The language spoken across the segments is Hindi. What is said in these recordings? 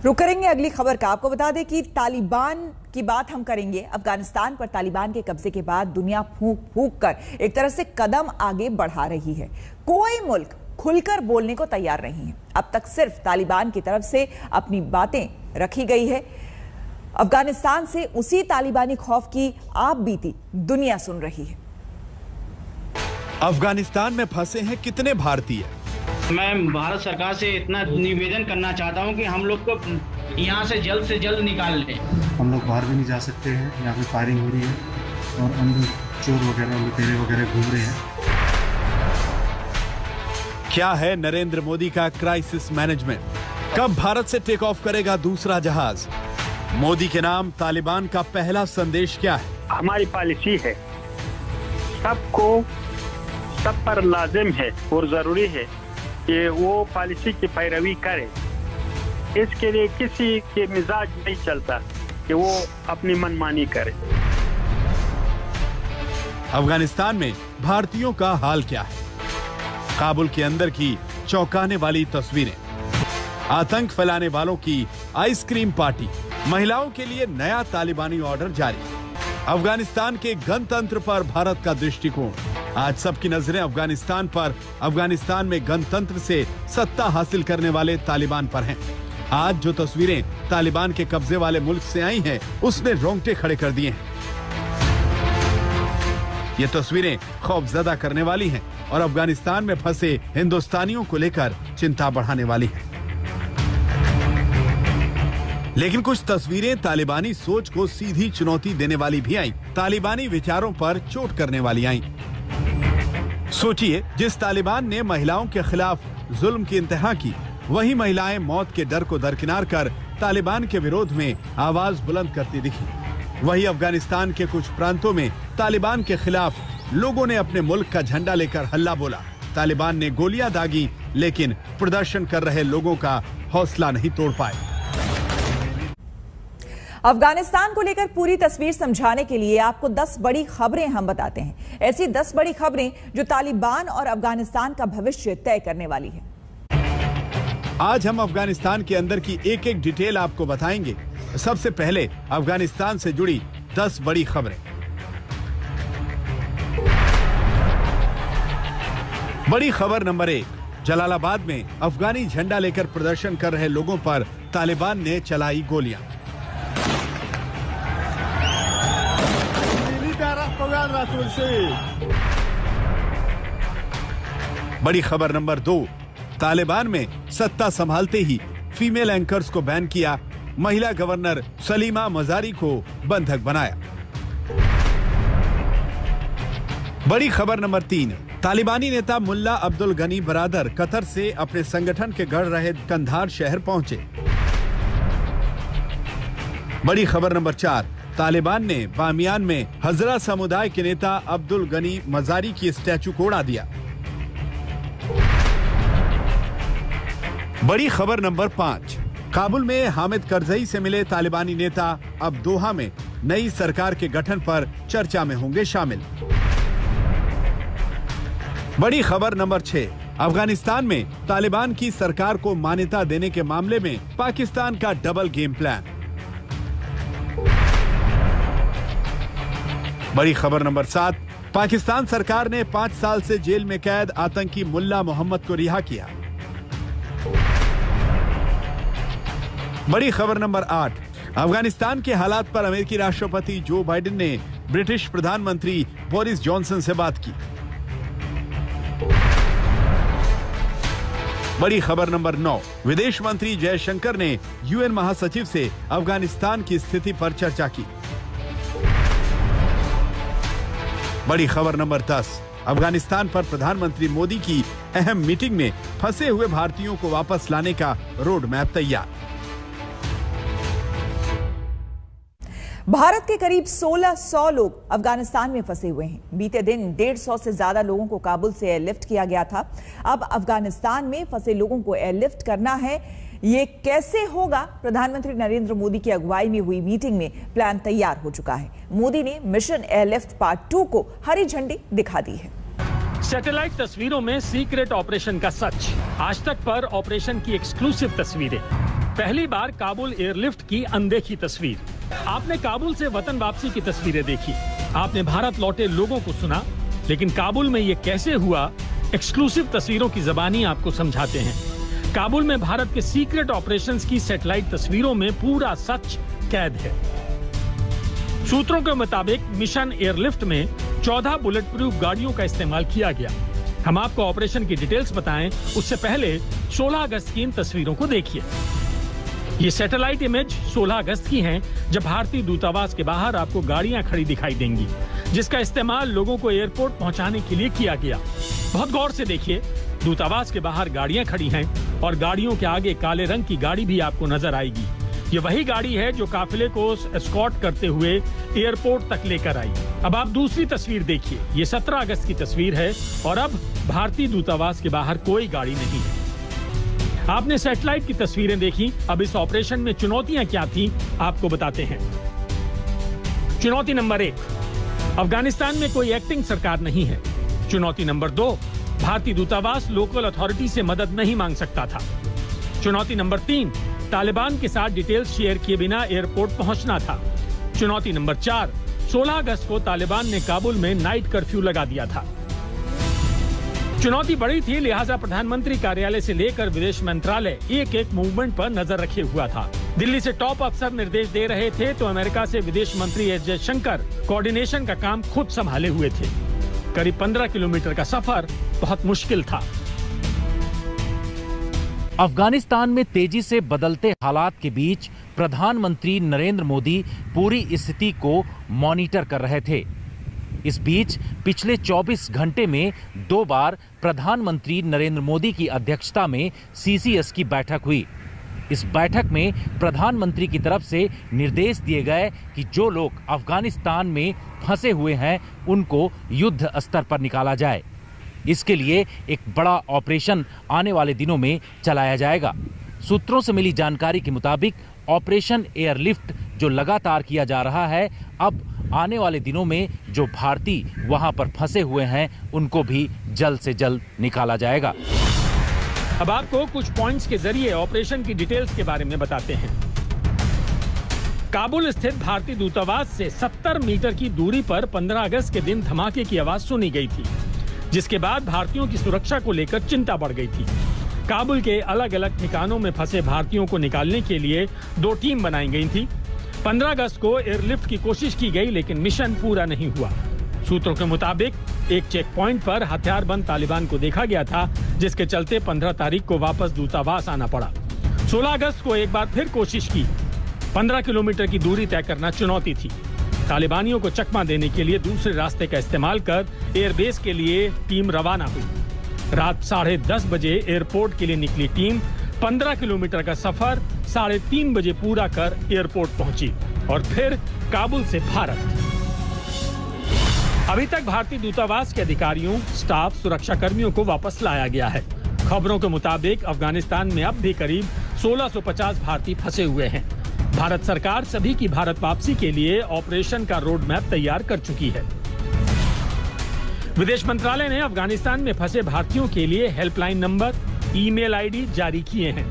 रुक करेंगे अगली खबर का। आपको बता दें कि तालिबान की बात हम करेंगे। अफगानिस्तान पर तालिबान के कब्जे के बाद दुनिया फूंक फूंक कर एक तरह से कदम आगे बढ़ा रही है। कोई मुल्क खुलकर बोलने को तैयार नहीं है। अब तक सिर्फ तालिबान की तरफ से अपनी बातें रखी गई है। अफगानिस्तान से उसी तालिबानी खौफ की आप बीती दुनिया सुन रही है। अफगानिस्तान में फंसे हैं कितने भारतीय? मैं भारत सरकार से इतना निवेदन करना चाहता हूं कि हम लोग को यहां से जल्द निकाल लें। हम लोग बाहर भी नहीं जा सकते हैं, यहाँ पे फायरिंग हो रही है और अंदर चोर वगैरह लुटेरे वगैरह घूम रहे हैं। क्या है नरेंद्र मोदी का क्राइसिस मैनेजमेंट? कब भारत से टेक ऑफ करेगा दूसरा जहाज? मोदी के नाम तालिबान का पहला संदेश क्या है? हमारी पॉलिसी है, सबको सब पर लाजिम है और जरूरी है कि वो पॉलिसी की पैरवी करे। इसके लिए किसी के मिजाज नहीं चलता कि वो अपनी मनमानी करे। अफगानिस्तान में भारतीयों का हाल क्या है? काबुल के अंदर की चौंकाने वाली तस्वीरें, आतंक फैलाने वालों की आइसक्रीम पार्टी, महिलाओं के लिए नया तालिबानी ऑर्डर जारी, अफगानिस्तान के गणतंत्र पर भारत का दृष्टिकोण। आज सबकी नजरें अफगानिस्तान पर, अफगानिस्तान में गणतंत्र से सत्ता हासिल करने वाले तालिबान पर हैं। आज जो तस्वीरें तालिबान के कब्जे वाले मुल्क से आई हैं, उसने रोंगटे खड़े कर दिए हैं। ये तस्वीरें खौफजदा करने वाली हैं और अफगानिस्तान में फंसे हिंदुस्तानियों को लेकर चिंता बढ़ाने वाली हैं। लेकिन कुछ तस्वीरें तालिबानी सोच को सीधी चुनौती देने वाली भी आई, तालिबानी विचारों पर चोट करने वाली आई। सोचिए, जिस तालिबान ने महिलाओं के खिलाफ जुल्म की इंतहा की, वही महिलाएं मौत के डर को दरकिनार कर तालिबान के विरोध में आवाज बुलंद करती दिखी। वही अफगानिस्तान के कुछ प्रांतों में तालिबान के खिलाफ लोगों ने अपने मुल्क का झंडा लेकर हल्ला बोला। तालिबान ने गोलियां दागी, लेकिन प्रदर्शन कर रहे लोगों का हौसला नहीं तोड़ पाए। अफगानिस्तान को लेकर पूरी तस्वीर समझाने के लिए आपको 10 बड़ी खबरें हम बताते हैं। ऐसी 10 बड़ी खबरें जो तालिबान और अफगानिस्तान का भविष्य तय करने वाली है। आज हम अफगानिस्तान के अंदर की एक एक डिटेल आपको बताएंगे। सबसे पहले अफगानिस्तान से जुड़ी 10 बड़ी खबरें। बड़ी खबर नंबर 1, जलालाबाद में अफगानी झंडा लेकर प्रदर्शन कर रहे लोगों पर तालिबान ने चलाई गोलियां। बड़ी खबर नंबर 2, तालिबान में सत्ता संभालते ही फीमेल एंकर्स को बैन किया, महिला गवर्नर सलीमा मजारी को बंधक बनाया। बड़ी खबर नंबर 3, तालिबानी नेता मुल्ला अब्दुल गनी बरादर कतर से अपने संगठन के गढ़ रहे कंधार शहर पहुंचे। बड़ी खबर नंबर 4, तालिबान ने बामियान में हजरा समुदाय के नेता अब्दुल गनी मजारी की स्टैचू को उड़ा दिया। बड़ी खबर नंबर 5, काबुल में हामिद करजई से मिले तालिबानी नेता अब दोहा में नई सरकार के गठन पर चर्चा में होंगे शामिल। बड़ी खबर नंबर 6, अफगानिस्तान में तालिबान की सरकार को मान्यता देने के मामले में पाकिस्तान का डबल गेम प्लान। बड़ी खबर नंबर 7, पाकिस्तान सरकार ने 5 साल से जेल में कैद आतंकी मुल्ला मोहम्मद को रिहा किया। बड़ी खबर नंबर 8, अफगानिस्तान के हालात पर अमेरिकी राष्ट्रपति जो बाइडेन ने ब्रिटिश प्रधानमंत्री बोरिस जॉनसन से बात की। बड़ी खबर नंबर 9, विदेश मंत्री जयशंकर ने यूएन महासचिव से अफगानिस्तान की स्थिति पर चर्चा की। बड़ी खबर नंबर 10, अफगानिस्तान पर प्रधानमंत्री मोदी की अहम मीटिंग में फंसे हुए भारतीयों को वापस लाने का रोड मैप तैयार। भारत के करीब 1600 लोग अफगानिस्तान में फंसे हुए हैं। बीते दिन 150 से ज्यादा लोगों को काबुल से एयरलिफ्ट किया गया था। अब अफगानिस्तान में फंसे लोगों को एयरलिफ्ट करना है। ये कैसे होगा? प्रधानमंत्री नरेंद्र मोदी की अगुवाई में हुई मीटिंग में प्लान तैयार हो चुका है। मोदी ने मिशन एयरलिफ्ट पार्ट 2 को हरी झंडी दिखा दी है। सैटेलाइट तस्वीरों में सीक्रेट ऑपरेशन का सच, आज तक पर ऑपरेशन की एक्सक्लूसिव तस्वीरें। पहली बार काबुल एयरलिफ्ट की अनदेखी तस्वीर। आपने काबुल से वतन वापसी की तस्वीरें देखी, आपने भारत लौटे लोगों को सुना, लेकिन काबुल में ये कैसे हुआ, एक्सक्लूसिव तस्वीरों की ज़बानी आपको समझाते हैं। काबुल में भारत के सीक्रेट ऑपरेशंस की सैटेलाइट तस्वीरों में पूरा सच कैद है। सूत्रों के मुताबिक मिशन एयरलिफ्ट में 14 बुलेट प्रूफ गाड़ियों का इस्तेमाल किया गया। हम आपको ऑपरेशन की डिटेल्स बताएं, उससे पहले 16 अगस्त की इन तस्वीरों को देखिए। ये सैटेलाइट इमेज 16 अगस्त की हैं, जब भारतीय दूतावास के बाहर आपको गाड़ियां खड़ी दिखाई देंगी, जिसका इस्तेमाल लोगों को एयरपोर्ट पहुंचाने के लिए किया गया। बहुत गौर से देखिए, दूतावास के बाहर गाड़ियां खड़ी हैं और गाड़ियों के आगे काले रंग की गाड़ी भी आपको नजर आएगी। ये वही गाड़ी है जो काफिले को एस्कॉर्ट करते हुए एयरपोर्ट तक लेकर आई। अब आप दूसरी तस्वीर देखिए, ये 17 अगस्त की तस्वीर है और अब भारतीय दूतावास के बाहर कोई गाड़ी नहीं है। आपने सैटेलाइट की तस्वीरें देखी, अब इस ऑपरेशन में चुनौतियां क्या थी आपको बताते हैं। चुनौती नंबर 1, अफगानिस्तान में कोई एक्टिंग सरकार नहीं है। चुनौती नंबर 2, भारतीय दूतावास लोकल अथॉरिटी से मदद नहीं मांग सकता था। चुनौती नंबर 3, तालिबान के साथ डिटेल्स शेयर किए बिना एयरपोर्ट पहुंचना था। चुनौती नंबर 4, 16 अगस्त को तालिबान ने काबुल में नाइट कर्फ्यू लगा दिया था। चुनौती बड़ी थी, लिहाजा प्रधानमंत्री कार्यालय से लेकर विदेश मंत्रालय एक एक मूवमेंट पर नजर रखे हुआ था। दिल्ली से टॉप अफसर निर्देश दे रहे थे तो अमेरिका से विदेश मंत्री एस जयशंकर कोऑर्डिनेशन का काम खुद संभाले हुए थे। करीब 15 किलोमीटर का सफर बहुत मुश्किल था। अफगानिस्तान में तेजी से बदलते हालात के बीच प्रधानमंत्री नरेंद्र मोदी पूरी स्थिति को मॉनिटर कर रहे थे। इस बीच पिछले 24 घंटे में 2 बार प्रधानमंत्री नरेंद्र मोदी की अध्यक्षता में सीसीएस की बैठक हुई। इस बैठक में प्रधानमंत्री की तरफ से निर्देश दिए गए कि जो लोग अफगानिस्तान में फंसे हुए हैं उनको युद्ध स्तर पर निकाला जाए। इसके लिए एक बड़ा ऑपरेशन आने वाले दिनों में चलाया जाएगा। सूत्रों से मिली जानकारी के मुताबिक ऑपरेशन एयरलिफ्ट जो लगातार किया जा रहा है, अब आने वाले दिनों में जो भारतीय वहां पर फंसे हुए हैं उनको भी जल्द से जल्द निकाला जाएगा। अब आपको कुछ पॉइंट्स के जरिए ऑपरेशन की डिटेल्स के बारे में बताते हैं। काबुल स्थित भारतीय दूतावास से 70 मीटर की दूरी पर 15 अगस्त के दिन धमाके की आवाज सुनी गई थी, जिसके बाद भारतीयों की सुरक्षा को लेकर चिंता बढ़ गई थी। काबुल के अलग अलग ठिकानों में फंसे भारतीयों को निकालने के लिए 2 टीम बनाई गई थी। 15 अगस्त को एयरलिफ्ट की कोशिश की गई, लेकिन मिशन पूरा नहीं हुआ। सूत्रों के मुताबिक एक चेक पॉइंट पर हथियारबंद तालिबान को देखा गया था, जिसके चलते 15 तारीख को वापस दूतावास आना पड़ा। 16 अगस्त को एक बार फिर कोशिश की। 15 किलोमीटर की दूरी तय करना चुनौती थी। तालिबानियों को चकमा देने के लिए दूसरे रास्ते का इस्तेमाल कर एयरबेस के लिए टीम रवाना हुई। रात 10:30 बजे एयरपोर्ट के लिए निकली टीम 15 किलोमीटर का सफर 3:30 बजे पूरा कर एयरपोर्ट पहुंची और फिर काबुल से भारत। अभी तक भारतीय दूतावास के अधिकारियों, स्टाफ, सुरक्षा कर्मियों को वापस लाया गया है। खबरों के मुताबिक अफगानिस्तान में अब भी करीब 1650 भारतीय फंसे हुए हैं। भारत सरकार सभी की भारत वापसी के लिए ऑपरेशन का रोड मैप तैयार कर चुकी है। विदेश मंत्रालय ने अफगानिस्तान में फंसे भारतीयों के लिए हेल्पलाइन नंबर, ईमेल आईडी जारी किए हैं।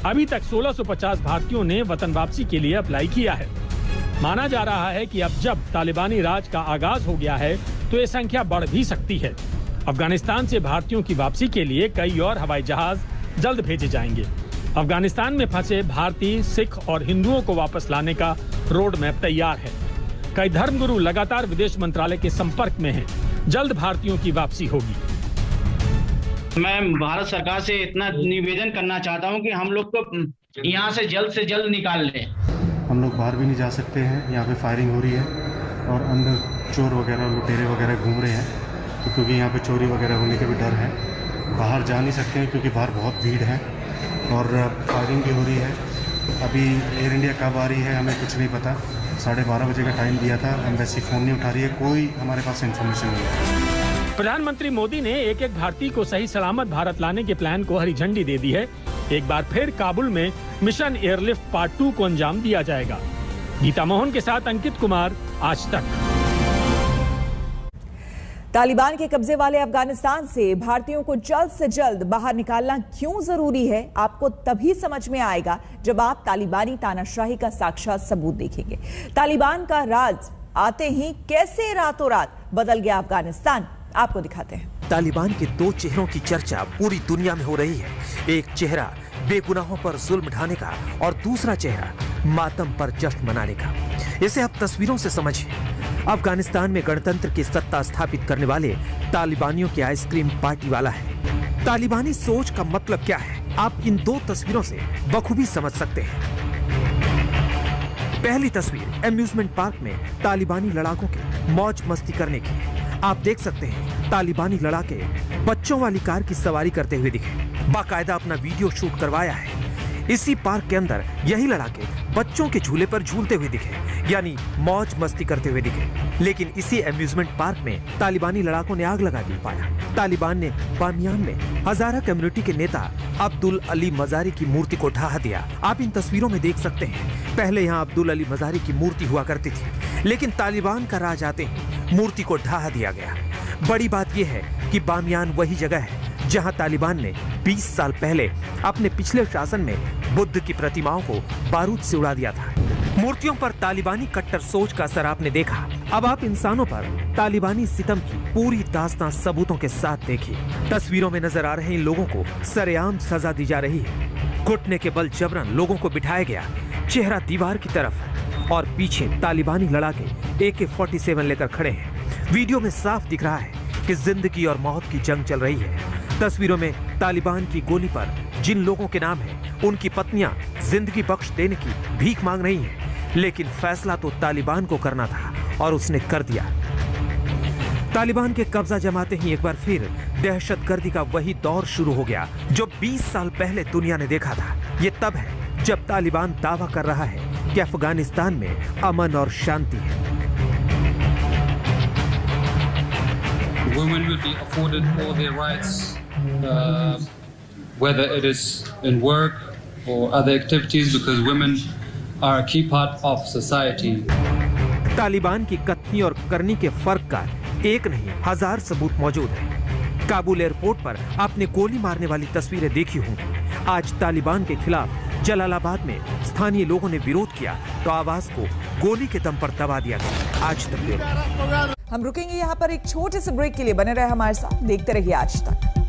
अभी तक 1650 भारतीयों ने वतन वापसी के लिए अप्लाई किया है। माना जा रहा है कि अब जब तालिबानी राज का आगाज हो गया है तो ये संख्या बढ़ भी सकती है। अफगानिस्तान से भारतीयों की वापसी के लिए कई और हवाई जहाज जल्द भेजे जाएंगे। अफगानिस्तान में फंसे भारतीय, सिख और हिंदुओं को वापस लाने का रोड मैप तैयार है। कई धर्मगुरु लगातार विदेश मंत्रालय के संपर्क में हैं। जल्द भारतीयों की वापसी होगी। मैं भारत सरकार से इतना निवेदन करना चाहता हूं कि हम लोग को यहाँ से जल्द निकाल लें। हम लोग बाहर भी नहीं जा सकते हैं, यहाँ पे फायरिंग हो रही है और अंदर चोर वगैरह, लुटेरे वगैरह घूम रहे हैं, तो क्योंकि यहाँ पे चोरी वगैरह होने का भी डर है। बाहर जा नहीं सकते हैं क्योंकि बाहर बहुत भीड़ है और फायरिंग भी हो रही है। अभी एयर इंडिया कब आ रही है हमें कुछ नहीं पता। 12:30 बजे का टाइम दिया था, एम्बेसी फ़ोन नहीं उठा रही है, कोई हमारे पास इन्फॉर्मेशन नहीं है। प्रधानमंत्री मोदी ने एक एक भारतीय को सही सलामत भारत लाने के प्लान को हरी झंडी दे दी है। एक बार फिर काबुल में मिशन एयरलिफ्ट पार्ट 2 को अंजाम दिया जाएगा। गीता मोहन के साथ अंकित कुमार, आज तक। तालिबान के कब्जे वाले अफगानिस्तान से भारतीयों को जल्द से जल्द बाहर निकालना क्यों जरूरी है, आपको तभी समझ में आएगा जब आप तालिबानी तानाशाही का साक्षात सबूत देखेंगे। तालिबान का राज आते ही कैसे रातों रात बदल गया अफगानिस्तान, आपको दिखाते हैं। तालिबान के दो चेहरों की चर्चा पूरी दुनिया में हो रही है। एक चेहरा बेगुनाहों पर जुल्म ढाने का और दूसरा चेहरा मातम पर जश्न मनाने का। इसे आप तस्वीरों से समझिए। अफगानिस्तान में गणतंत्र की सत्ता स्थापित करने वाले तालिबानियों की आइसक्रीम पार्टी वाला है। तालिबानी सोच का मतलब क्या है, आप इन दो तस्वीरों से बखूबी समझ सकते हैं। पहली तस्वीर एम्यूजमेंट पार्क में तालिबानी लड़ाकों के मौज मस्ती करने की है। आप देख सकते हैं तालिबानी लड़ाके बच्चों वाली कार की सवारी करते हुए दिखे, बाकायदा अपना वीडियो शूट करवाया है। इसी पार्क के अंदर यही लड़ाके बच्चों के झूले पर झूलते हुए दिखे, यानी मौज मस्ती करते हुए दिखे। लेकिन इसी एम्यूजमेंट पार्क में तालिबानी लड़ाकों ने आग लगा दी पाया। तालिबान ने बामियान में हजारा कम्युनिटी के नेता अब्दुल अली मजारी की मूर्ति को ढहा दिया। आप इन तस्वीरों में देख सकते हैं, पहले यहाँ अब्दुल अली मजारी की मूर्ति हुआ करती थी, लेकिन तालिबान का राज आते ही मूर्ति को ढहा दिया गया। बड़ी बात यह है कि बामियान वही जगह है जहां तालिबान ने 20 साल पहले अपने पिछले शासन में बुद्ध की प्रतिमाओं को बारूद से उड़ा दिया था। मूर्तियों पर तालिबानी कट्टर सोच का असर आपने देखा। अब आप इंसानों पर तालिबानी सितम की पूरी दास्तां सबूतों के साथ देखिए। तस्वीरों में नजर आ रहे इन लोगों को सरेआम सजा दी जा रही है। घुटने के बल जबरन लोगों को बिठाया गया, चेहरा दीवार की तरफ और पीछे तालिबानी लड़ाके AK-47 लेकर खड़े हैं। वीडियो में साफ दिख रहा है कि जिंदगी और मौत की जंग चल रही है। तस्वीरों में तालिबान की गोली पर जिन लोगों के नाम है, उनकी पत्नियां जिंदगी बख्श देने की भीख मांग रही हैं, लेकिन फैसला तो तालिबान को करना था और उसने कर दिया। तालिबान के कब्जा जमाते ही एक बार फिर दहशतगर्दी का वही दौर शुरू हो गया जो 20 साल पहले दुनिया ने देखा था। ये तब है जब तालिबान दावा कर रहा है कि अफगानिस्तान में अमन और शांति है। Women will be afforded all their rights, whether it is in work or other activities, because women are a key part of society. Taliban की कथनी और करनी के फर्क का एक नहीं हजार सबूत मौजूद है। काबुल एयरपोर्ट पर आपने गोली मारने वाली तस्वीरें देखी होंगी। आज तालिबान के खिलाफ जलालाबाद में स्थानीय लोगों ने विरोध किया तो आवाज को गोली के दम पर दबा दिया गया। आज तक हम रुकेंगे यहाँ पर एक छोटे से ब्रेक के लिए, बने रहे हमारे साथ, देखते रहिए आज तक।